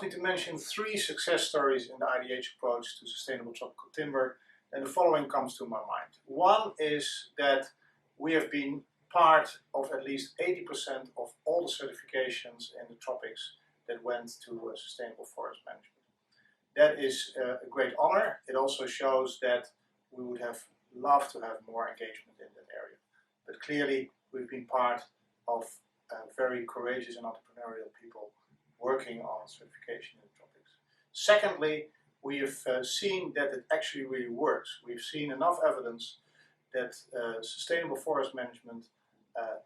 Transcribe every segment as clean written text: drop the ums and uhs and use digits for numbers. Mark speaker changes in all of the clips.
Speaker 1: me to mention 3 success stories in the IDH approach to sustainable tropical timber, and the following comes to my mind. One is that we have been part of at least 80% of all the certifications in the tropics that went to sustainable forest management. That is a great honor. It also shows that we would have loved to have more engagement in that area. But clearly we've been part of very courageous and entrepreneurial people working on certification in the tropics. Secondly, we have seen that it actually really works. We've seen enough evidence that sustainable forest management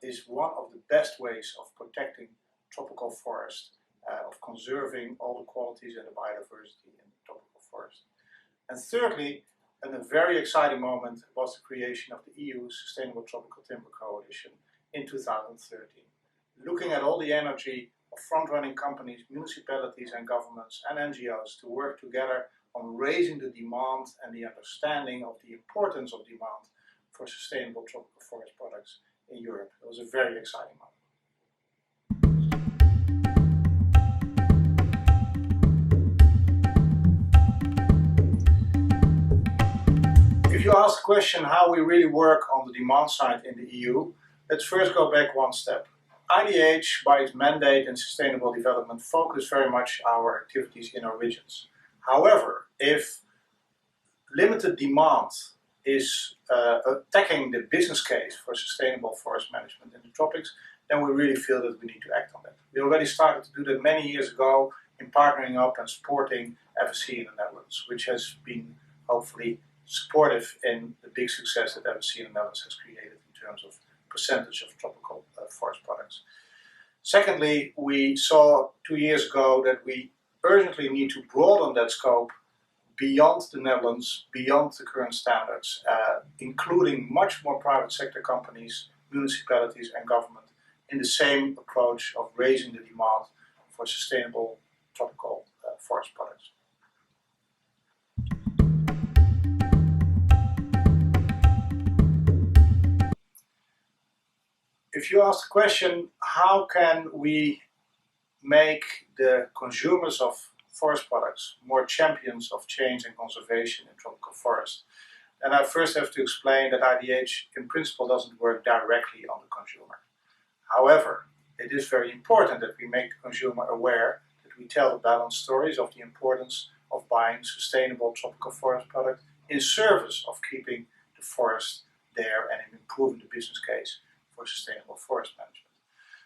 Speaker 1: is one of the best ways of protecting tropical forest, of conserving all the qualities and the biodiversity in the tropical forest. And thirdly, and a very exciting moment was the creation of the EU Sustainable Tropical Timber Coalition in 2013. Looking at all the energy of front-running companies, municipalities and governments and NGOs to work together on raising the demand and the understanding of the importance of demand for sustainable tropical forest products in Europe. It was a very exciting moment. If you ask the question how we really work on the demand side in the EU, let's first go back one step. IDH, by its mandate in sustainable development, focus very much our activities in our regions. However, if limited demand is attacking the business case for sustainable forest management in the tropics, then we really feel that we need to act on that. We already started to do that many years ago in partnering up and supporting FSC in the Netherlands, which has been hopefully supportive in the big success that FSC in the Netherlands has created in terms of percentage of tropical forest products. Secondly, we saw 2 years ago that we urgently need to broaden that scope beyond the Netherlands, beyond the current standards, including much more private sector companies, municipalities and government in the same approach of raising the demand for sustainable tropical forest products. If you ask the question, how can we make the consumers of forest products more champions of change and conservation in tropical forest? And I first have to explain that IDH in principle doesn't work directly on the consumer. However, it is very important that we make the consumer aware, that we tell the balanced stories of the importance of buying sustainable tropical forest products in service of keeping the forest there and in improving the business case for sustainable forest management.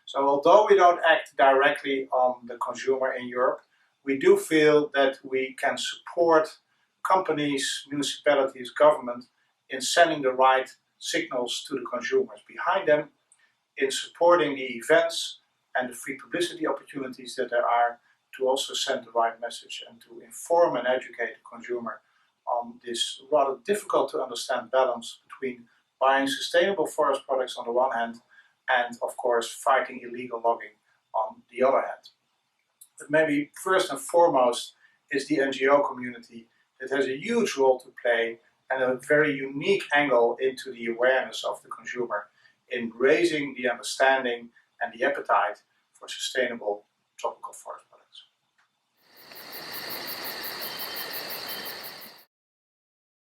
Speaker 1: So although we don't act directly on the consumer in Europe, we do feel that we can support companies, municipalities, government in sending the right signals to the consumers behind them, in supporting the events and the free publicity opportunities that there are to also send the right message and to inform and educate the consumer on this rather difficult to understand balance between buying sustainable forest products on the one hand and of course fighting illegal logging on the other hand. But maybe first and foremost is the NGO community that has a huge role to play and a very unique angle into the awareness of the consumer in raising the understanding and the appetite for sustainable tropical forest.